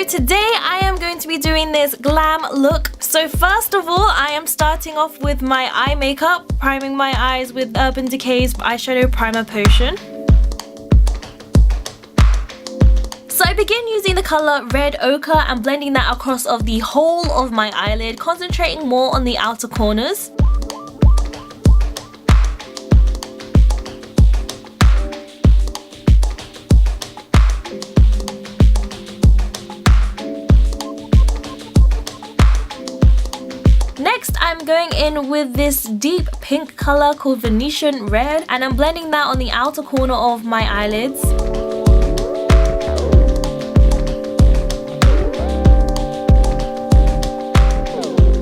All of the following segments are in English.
today I am going to be doing this glam look. So first of all, I am starting off with my eye makeup, priming my eyes with Urban Decay's eyeshadow primer potion. So I begin using the color Red Ochre and blending that across of the whole of my eyelid, concentrating more on the outer corners. Next, I'm going in with this deep pink color called Venetian Red, and I'm blending that on the outer corner of my eyelids.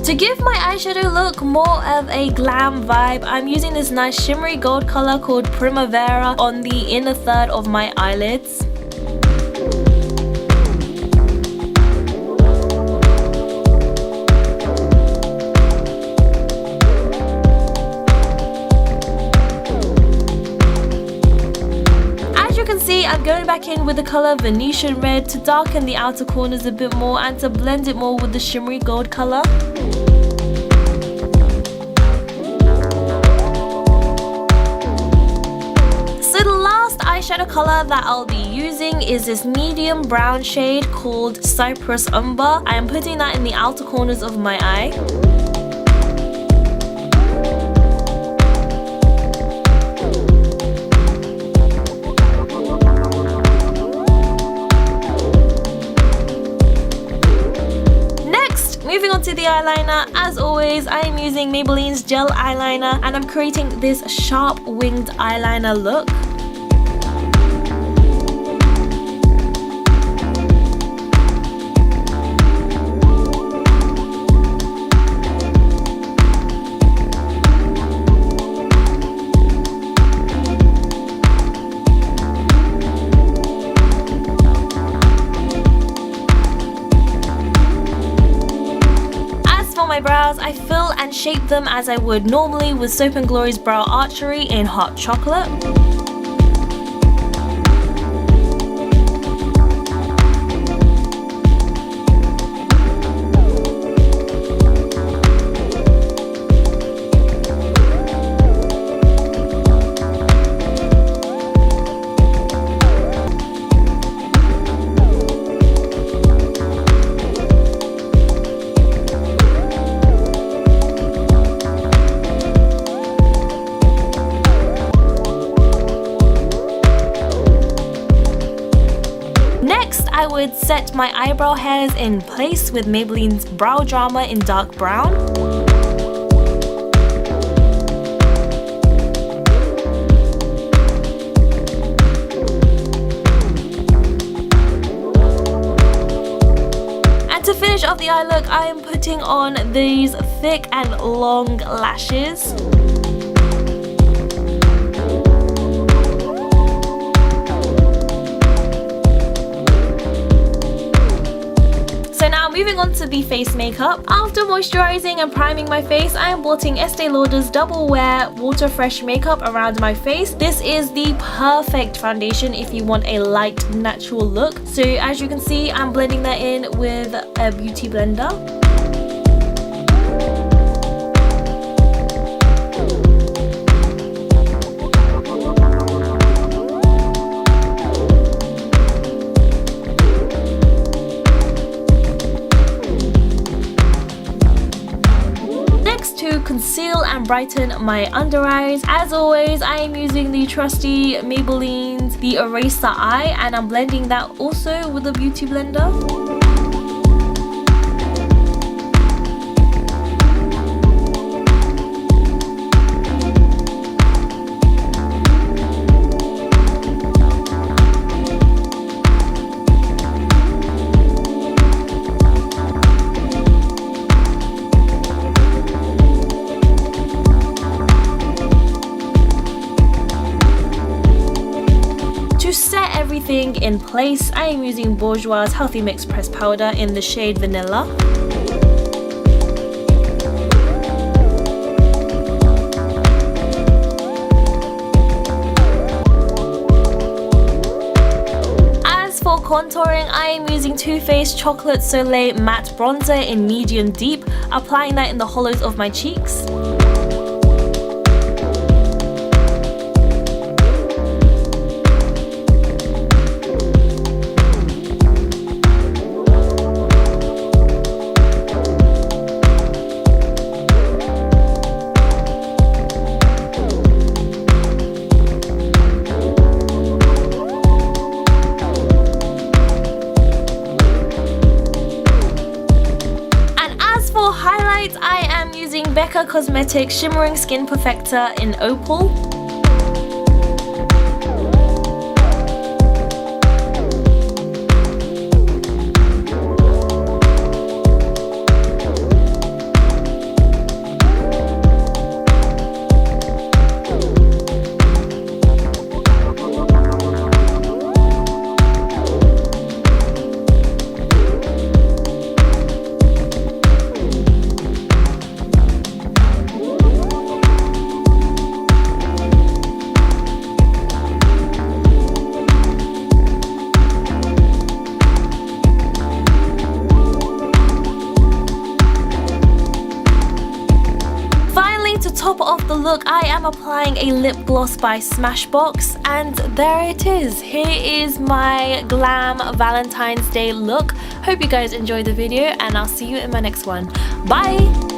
To give my eyeshadow look more of a glam vibe, I'm using this nice shimmery gold color called Primavera on the inner third of my eyelids. I'm going back in with the color Venetian Red to darken the outer corners a bit more and to blend it more with the shimmery gold color. So the last eyeshadow color that I'll be using is this medium brown shade called Cyprus Umber. I am putting that in the outer corners of my eye. Moving on to the eyeliner, as always, I am using Maybelline's gel eyeliner and I'm creating this sharp winged eyeliner look. My brows, I fill and shape them as I would normally with Soap & Glory's Brow Archery in Hot Chocolate. I would set my eyebrow hairs in place with Maybelline's Brow Drama in dark brown. And to finish off the eye look, I am putting on these thick and long lashes. So now moving on to the face makeup. After moisturizing and priming my face, I am blotting Estee Lauder's Double Wear Water Fresh makeup around my face. This is the perfect foundation if you want a light natural look. So as you can see, I'm blending that in with a beauty blender. To conceal and brighten my under eyes, as always, I am using the trusty Maybelline's The Eraser Eye, and I'm blending that also with a beauty blender. Everything in place, I am using Bourjois' Healthy Mix Pressed Powder in the shade Vanilla. contouring, I am using Too Faced Chocolate Soleil Matte Bronzer in medium deep, applying that in the hollows of my cheeks. I am using Becca Cosmetics Shimmering Skin Perfector in Opal. To top off the look, I am applying a lip gloss by Smashbox, and there it is. Here is my glam Valentine's Day look. Hope you guys enjoyed the video, and I'll see you in my next one. Bye!